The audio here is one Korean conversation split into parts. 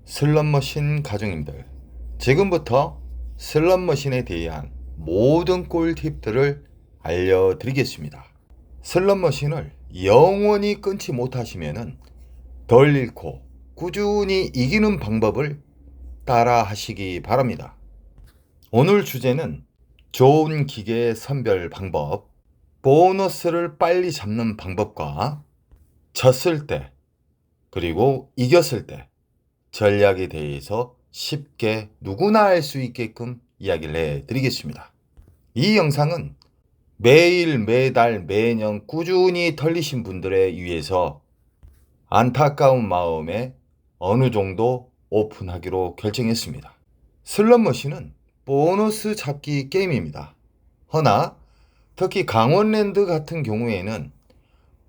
슬롯머신 가족님들, 지금부터 슬롯머신에 대한 모든 꿀팁들을 알려드리겠습니다. 슬롯머신을 영원히 끊지 못하시면 덜 잃고 꾸준히 이기는 방법을 따라 하시기 바랍니다. 오늘 주제는 좋은 기계 선별 방법, 보너스를 빨리 잡는 방법과 졌을 때 그리고 이겼을 때 전략에 대해서 쉽게 누구나 알 수 있게끔 이야기를 해드리겠습니다. 이 영상은 매일, 매달, 매년 꾸준히 털리신 분들에 의해서 안타까운 마음에 어느 정도 오픈하기로 결정했습니다. 슬롯머신은 보너스 잡기 게임입니다. 허나 특히 강원랜드 같은 경우에는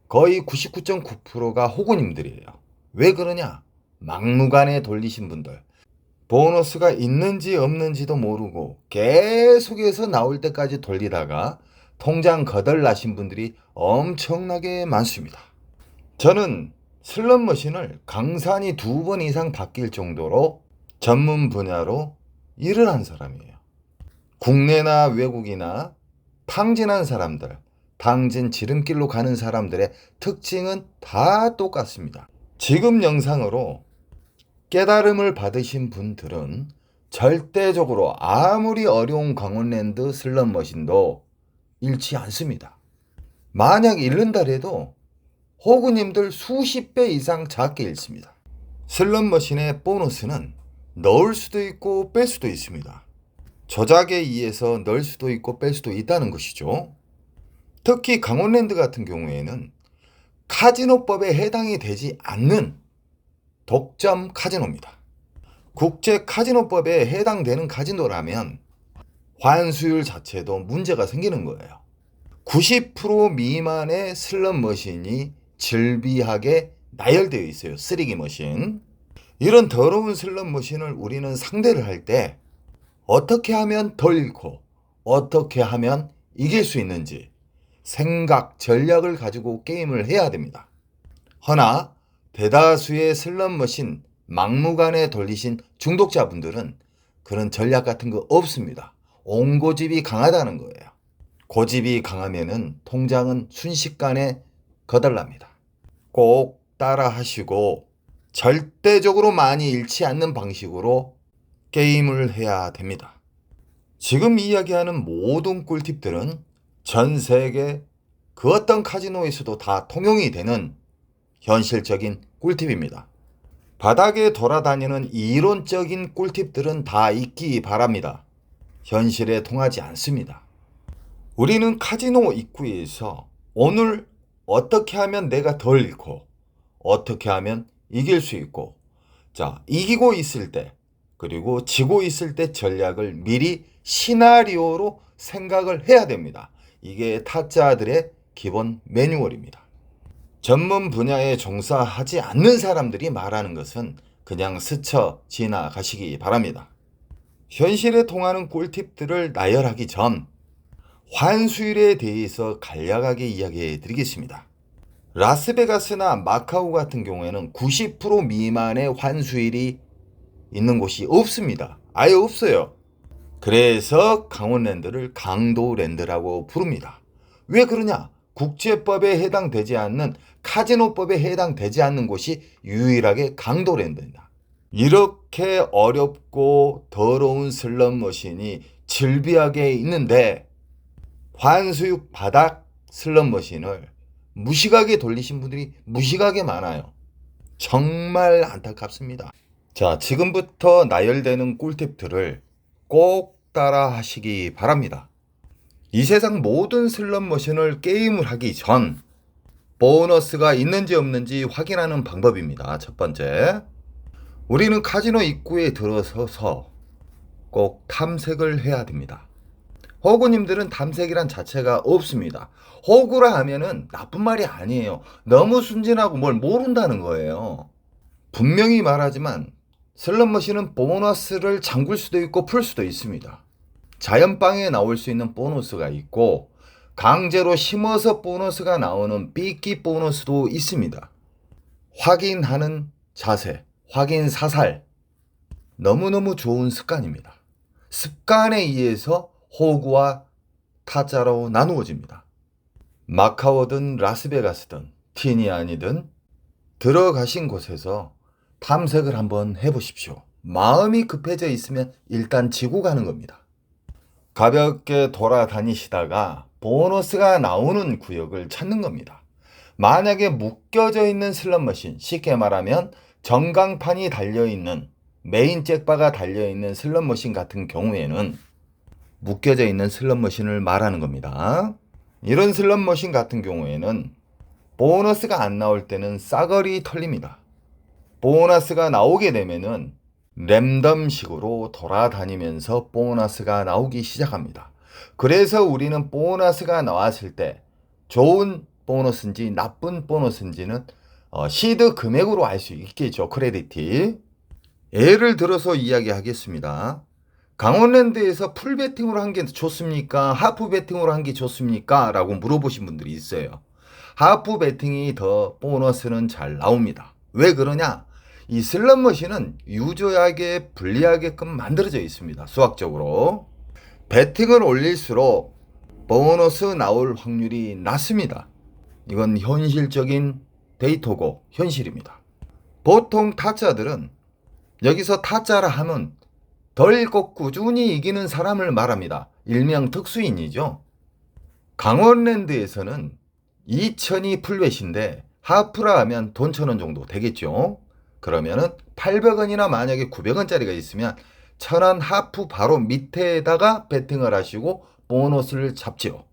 거의 99.9%가 호구님들이에요. 왜 그러냐? 막무가내 돌리신 분들, 보너스가 있는지 없는지도 모르고 계속해서 나올 때까지 돌리다가 통장 거덜나신 분들이 엄청나게 많습니다. 저는 슬롯머신을 강산이 2번 이상 바뀔 정도로 전문 분야로 일을 한 사람이에요. 국내나 외국이나 탕진한 사람들, 당진 지름길로 가는 사람들의 특징은 다 똑같습니다. 지금 영상으로 깨달음을 받으신 분들은 절대적으로 아무리 어려운 강원랜드 슬롯머신도 잃지 않습니다. 만약 잃는다래도 호구님들 수십 배 이상 작게 잃습니다. 슬롯머신의 보너스는 넣을 수도 있고 뺄 수도 있습니다. 조작에 의해서 넣을 수도 있고 뺄 수도 있다는 것이죠. 특히 강원랜드 같은 경우에는 카지노법에 해당이 되지 않는 독점 카지노입니다. 국제 카지노법에 해당되는 카지노라면 환수율 자체도 문제가 생기는 거예요. 90% 미만의 슬롯머신이 즐비하게 나열되어 있어요. 쓰레기 머신. 이런 더러운 슬롯머신을 우리는 상대를 할 때 어떻게 하면 덜 잃고 어떻게 하면 이길 수 있는지 생각, 전략을 가지고 게임을 해야 됩니다. 허나 대다수의 슬롯머신 막무가내 돌리신 중독자분들은 그런 전략 같은 거 없습니다. 옹고집이 강하다는 거예요. 고집이 강하면은 통장은 순식간에 거덜납니다. 꼭 따라 하시고 절대적으로 많이 잃지 않는 방식으로 게임을 해야 됩니다. 지금 이야기하는 모든 꿀팁들은 전 세계 그 어떤 카지노에서도 다 통용이 되는 현실적인 꿀팁입니다. 바닥에 돌아다니는 이론적인 꿀팁들은 다 잊기 바랍니다. 현실에 통하지 않습니다. 우리는 카지노 입구에서 오늘 어떻게 하면 내가 덜 잃고 어떻게 하면 이길 수 있고, 자, 이기고 있을 때 그리고 지고 있을 때 전략을 미리 시나리오로 생각을 해야 됩니다. 이게 타짜들의 기본 매뉴얼입니다. 전문 분야에 종사하지 않는 사람들이 말하는 것은 그냥 스쳐 지나가시기 바랍니다. 현실에 통하는 꿀팁들을 나열하기 전 환수율에 대해서 간략하게 이야기해 드리겠습니다. 라스베가스나 마카오 같은 경우에는 90% 미만의 환수율이 있는 곳이 없습니다. 아예 없어요. 그래서 강원랜드를 강도랜드라고 부릅니다. 왜 그러냐? 국제법에 해당되지 않는 카지노법에 해당되지 않는 곳이 유일하게 강도랜드입니다. 이렇게 어렵고 더러운 슬롯머신이 즐비하게 있는데 환수육 바닥 슬롯머신을 무식하게 돌리신 분들이 무식하게 많아요. 정말 안타깝습니다. 자, 지금부터 나열되는 꿀팁들을 꼭 따라 하시기 바랍니다. 이 세상 모든 슬롯머신을 게임을 하기 전 보너스가 있는지 없는지 확인하는 방법입니다. 첫 번째, 우리는 카지노 입구에 들어서서 꼭 탐색을 해야 됩니다. 호구님들은 탐색이란 자체가 없습니다. 호구라 하면은 나쁜 말이 아니에요. 너무 순진하고 뭘 모른다는 거예요. 분명히 말하지만 슬롯머신은 보너스를 잠글 수도 있고 풀 수도 있습니다. 자연빵에 나올 수 있는 보너스가 있고 강제로 심어서 보너스가 나오는 삐끼 보너스도 있습니다. 확인하는 자세, 확인 사살, 너무너무 좋은 습관입니다. 습관에 의해서 호구와 타짜로 나누어집니다. 마카오든 라스베가스든 티니안이든 들어가신 곳에서 탐색을 한번 해보십시오. 마음이 급해져 있으면 일단 지고 가는 겁니다. 가볍게 돌아다니시다가 보너스가 나오는 구역을 찾는 겁니다. 만약에 묶여져 있는 슬롯머신, 쉽게 말하면 전광판이 달려있는 메인 잭바가 달려있는 슬롯머신 같은 경우에는 묶여져 있는 슬롯머신을 말하는 겁니다. 이런 슬롯머신 같은 경우에는 보너스가 안 나올 때는 싸그리 털립니다. 보너스가 나오게 되면은 랜덤식으로 돌아다니면서 보너스가 나오기 시작합니다. 그래서 우리는 보너스가 나왔을 때 좋은 보너스인지 나쁜 보너스인지는 시드 금액으로 알 수 있겠죠. 크레디티. 예를 들어서 이야기하겠습니다. 강원랜드에서 풀 배팅으로 한 게 좋습니까? 하프 배팅으로 한 게 좋습니까? 라고 물어보신 분들이 있어요. 하프 배팅이 더 보너스는 잘 나옵니다. 왜 그러냐? 이 슬롯머신은 유저에게 불리하게끔 만들어져 있습니다. 수학적으로. 배팅을 올릴수록 보너스 나올 확률이 낮습니다. 이건 현실적인 데이터고 현실입니다. 보통 타짜들은 여기서 타짜라 하면 덜고 꾸준히 이기는 사람을 말합니다. 일명 특수인이죠. 강원랜드에서는 2000이 풀벳인데 하프라 하면 돈 1000원 정도 되겠죠. 그러면은 800원이나 만약에 900원짜리가 있으면 1000원 하프 바로 밑에다가 베팅을 하시고 보너스를 잡죠.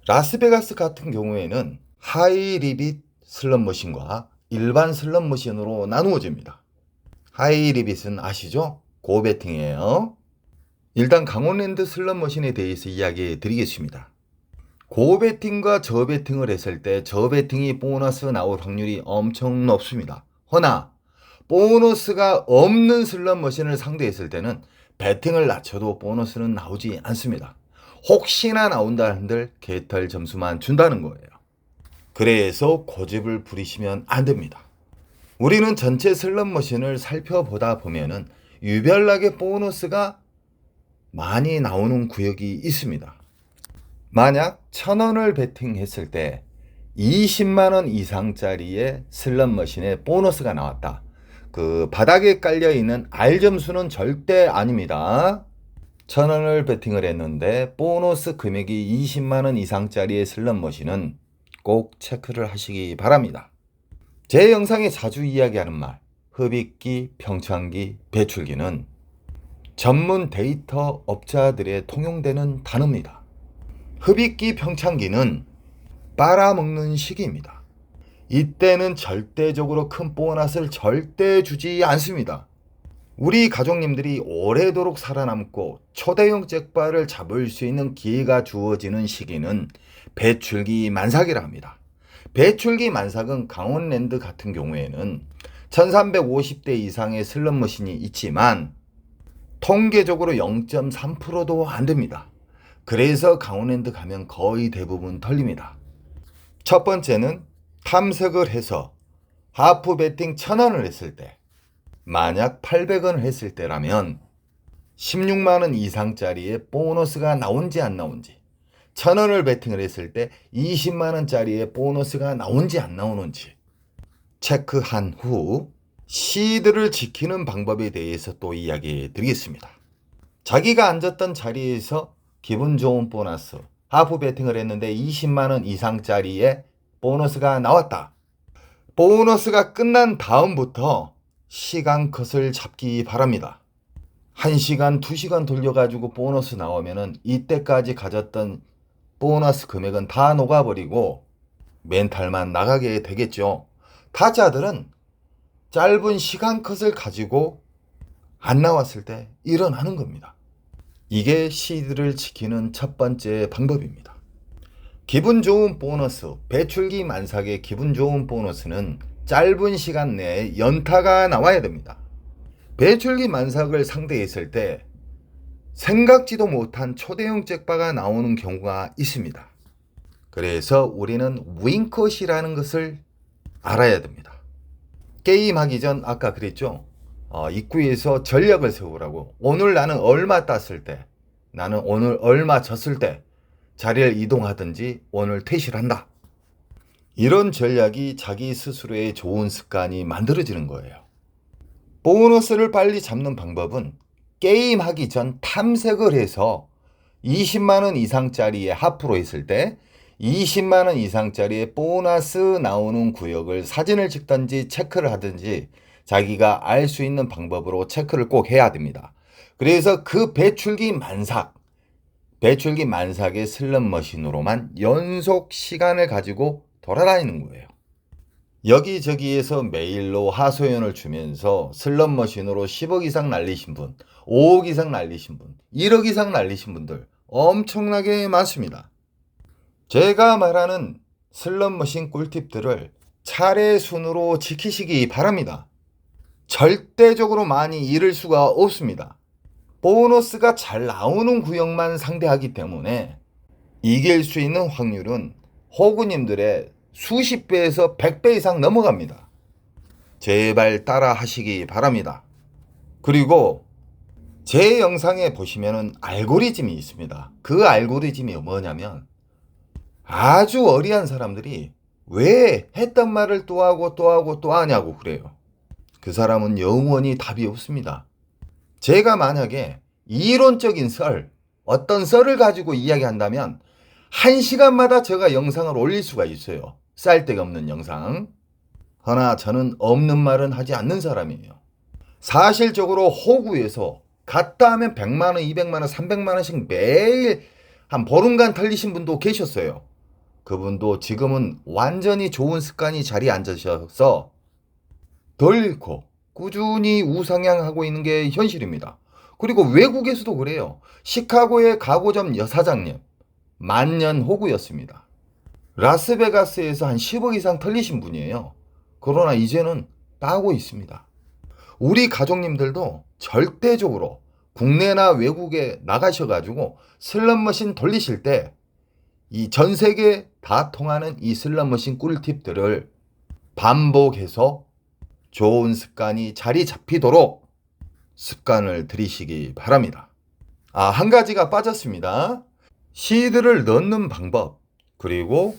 라스베가스 같은 경우에는 하이 리빗 슬롯머신과 일반 슬롯머신으로 나누어집니다. 하이 리빗은 아시죠? 고배팅이에요. 일단 강원랜드 슬롯머신에 대해서 이야기해 드리겠습니다. 고배팅과 저배팅을 했을 때 저배팅이 보너스 나올 확률이 엄청 높습니다. 허나 보너스가 없는 슬롯머신을 상대했을 때는 배팅을 낮춰도 보너스는 나오지 않습니다. 혹시나 나온다 한들 개털 점수만 준다는 거예요. 그래서 고집을 부리시면 안 됩니다. 우리는 전체 슬롯머신을 살펴보다 보면은 유별나게 보너스가 많이 나오는 구역이 있습니다. 만약 1000원을 베팅했을 때 20만원 이상짜리의 슬롯머신에 보너스가 나왔다. 그 바닥에 깔려있는 R 점수는 절대 아닙니다. 1000원을 베팅을 했는데 보너스 금액이 20만원 이상짜리의 슬롯머신은 꼭 체크를 하시기 바랍니다. 제 영상에 자주 이야기하는 말, 흡입기, 평창기, 배출기는 전문 데이터 업자들의 통용되는 단어입니다. 흡입기, 평창기는 빨아먹는 시기입니다. 이때는 절대적으로 큰 보너스를 절대 주지 않습니다. 우리 가족님들이 오래도록 살아남고 초대형 잭바를 잡을 수 있는 기회가 주어지는 시기는 배출기 만삭이라 합니다. 배출기 만삭은 강원랜드 같은 경우에는 1350대 이상의 슬롯머신이 있지만 통계적으로 0.3%도 안 됩니다. 그래서 강원랜드 가면 거의 대부분 털립니다. 첫 번째는 탐색을 해서 하프 배팅 1000원을 했을 때, 만약 800원을 했을 때라면 16만원 이상짜리의 보너스가 나온지 안 나온지, 1000원을 베팅을 했을 때 20만원짜리의 보너스가 나온지 안 나오는지 체크한 후 시드를 지키는 방법에 대해서 또 이야기해 드리겠습니다. 자기가 앉았던 자리에서 기분 좋은 보너스, 하프 베팅을 했는데 20만원 이상짜리의 보너스가 나왔다. 보너스가 끝난 다음부터 시간 컷을 잡기 바랍니다. 1시간, 2시간 돌려가지고 보너스 나오면은 이때까지 가졌던 보너스 금액은 다 녹아버리고 멘탈만 나가게 되겠죠. 타짜들은 짧은 시간 컷을 가지고 안 나왔을 때 일어나는 겁니다. 이게 시드를 지키는 첫 번째 방법입니다. 기분 좋은 보너스, 배출기 만삭의 기분 좋은 보너스는 짧은 시간 내에 연타가 나와야 됩니다. 배출기 만삭을 상대했을 때 생각지도 못한 초대형 잭바가 나오는 경우가 있습니다. 그래서 우리는 윙컷이라는 것을 알아야 됩니다. 게임하기 전 아까 그랬죠? 입구에서 전략을 세우라고. 오늘 나는 얼마 땄을 때, 나는 오늘 얼마 졌을 때 자리를 이동하든지 오늘 퇴실을 한다. 이런 전략이 자기 스스로의 좋은 습관이 만들어지는 거예요. 보너스를 빨리 잡는 방법은 게임하기 전 탐색을 해서 20만 원 이상짜리에 하프로 했을 때 20만 원 이상짜리에 보너스 나오는 구역을 사진을 찍든지 체크를 하든지 자기가 알 수 있는 방법으로 체크를 꼭 해야 됩니다. 그래서 그 배출기 만삭의 슬롯머신으로만 연속 시간을 가지고 돌아다니는 거예요. 여기저기에서 메일로 하소연을 주면서 슬롯머신으로 10억 이상 날리신 분, 5억 이상 날리신 분, 1억 이상 날리신 분들 엄청나게 많습니다. 제가 말하는 슬롯머신 꿀팁들을 차례 순으로 지키시기 바랍니다. 절대적으로 많이 잃을 수가 없습니다. 보너스가 잘 나오는 구역만 상대하기 때문에 이길 수 있는 확률은 호구님들의 수십 배에서 100배 이상 넘어갑니다. 제발 따라 하시기 바랍니다. 그리고 제 영상에 보시면은 알고리즘이 있습니다. 그 알고리즘이 뭐냐면 아주 어리한 사람들이 왜 했던 말을 또 하고 또 하고 또 하냐고 그래요. 그 사람은 영원히 답이 없습니다. 제가 만약에 이론적인 어떤 썰을 가지고 이야기한다면 1시간마다 제가 영상을 올릴 수가 있어요. 쌀데가 없는 영상. 허나 저는 없는 말은 하지 않는 사람이에요. 사실적으로 호구에서 갔다 하면 100만 원, 200만 원, 300만 원씩 매일 한 보름간 털리신 분도 계셨어요. 그분도 지금은 완전히 좋은 습관이 자리에 앉으셔서 덜 잃고 꾸준히 우상향하고 있는 게 현실입니다. 그리고 외국에서도 그래요. 시카고의 가구점 여사장님, 만년 호구였습니다. 라스베가스에서 한 10억 이상 털리신 분이에요. 그러나 이제는 따고 있습니다. 우리 가족님들도 절대적으로 국내나 외국에 나가셔가지고 슬롯머신 돌리실 때 이 전 세계 다 통하는 이 슬롯머신 꿀팁들을 반복해서 좋은 습관이 자리 잡히도록 습관을 들이시기 바랍니다. 한 가지가 빠졌습니다. 시드를 넣는 방법, 그리고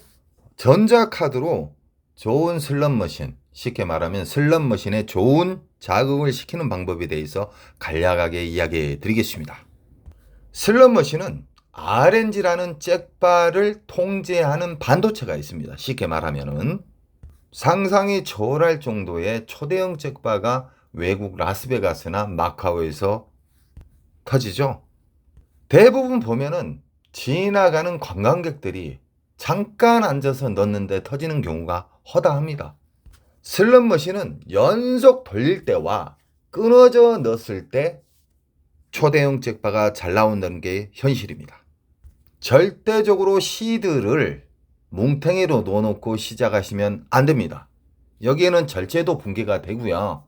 전자카드로 좋은 슬롯머신, 쉽게 말하면 슬롯머신에 좋은 자극을 시키는 방법에 대해서 간략하게 이야기해 드리겠습니다. 슬롯머신은 RNG라는 잭바를 통제하는 반도체가 있습니다. 쉽게 말하면은 상상이 초월할 정도의 초대형 잭바가 외국 라스베가스나 마카오에서 터지죠. 대부분 보면은 지나가는 관광객들이 잠깐 앉아서 넣는데 터지는 경우가 허다합니다. 슬롯머신은 연속 돌릴 때와 끊어져 넣었을 때 초대형 잭바가 잘 나온다는 게 현실입니다. 절대적으로 시드를 뭉탱이로 넣어놓고 시작하시면 안 됩니다. 여기에는 절제도 붕괴가 되고요.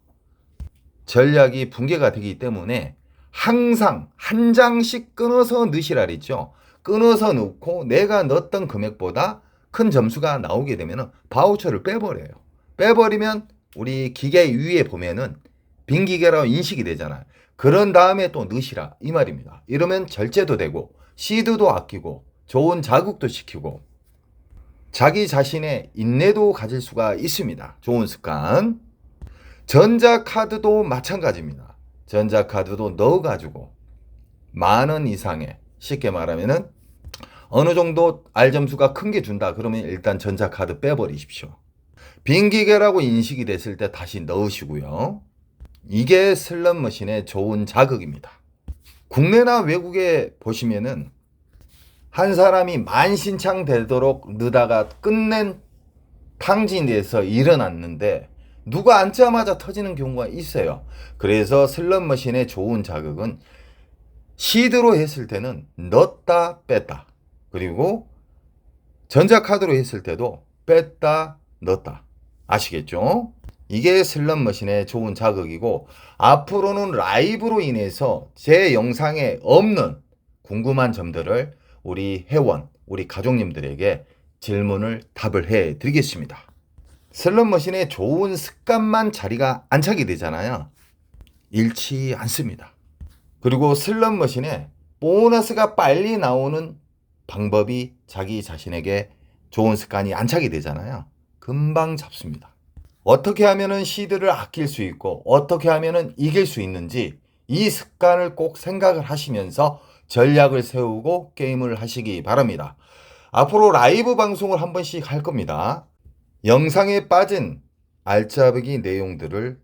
전략이 붕괴가 되기 때문에 항상 한 장씩 끊어서 넣으시라 그랬죠. 끊어서 넣고 내가 넣었던 금액보다 큰 점수가 나오게 되면 바우처를 빼버려요. 빼버리면 우리 기계 위에 보면은 빈 기계라고 인식이 되잖아요. 그런 다음에 또 넣으시라 이 말입니다. 이러면 절제도 되고 시드도 아끼고 좋은 자극도 시키고 자기 자신의 인내도 가질 수가 있습니다. 좋은 습관. 전자카드도 마찬가지입니다. 전자카드도 넣어가지고 만원 이상의, 쉽게 말하면은 어느 정도 R점수가 큰 게 준다 그러면 일단 전자카드 빼버리십시오. 빈 기계라고 인식이 됐을 때 다시 넣으시고요. 이게 슬롯머신의 좋은 자극입니다. 국내나 외국에 보시면은 한 사람이 만신창 되도록 넣다가 끝낸 탕진에서 일어났는데 누가 앉자마자 터지는 경우가 있어요. 그래서 슬롯머신의 좋은 자극은 시드로 했을 때는 넣었다 뺐다, 그리고 전자카드로 했을 때도 뺐다 넣었다. 아시겠죠? 이게 슬롯머신의 좋은 자극이고, 앞으로는 라이브로 인해서 제 영상에 없는 궁금한 점들을 우리 회원, 우리 가족님들에게 질문을 답을 해 드리겠습니다. 슬롯머신의 좋은 습관만 자리가 안착이 되잖아요. 잃지 않습니다. 그리고 슬롯머신에 보너스가 빨리 나오는 방법이 자기 자신에게 좋은 습관이 안착이 되잖아요. 금방 잡습니다. 어떻게 하면은 시드를 아낄 수 있고 어떻게 하면은 이길 수 있는지 이 습관을 꼭 생각을 하시면서 전략을 세우고 게임을 하시기 바랍니다. 앞으로 라이브 방송을 한 번씩 할 겁니다. 영상에 빠진 알짜배기 내용들을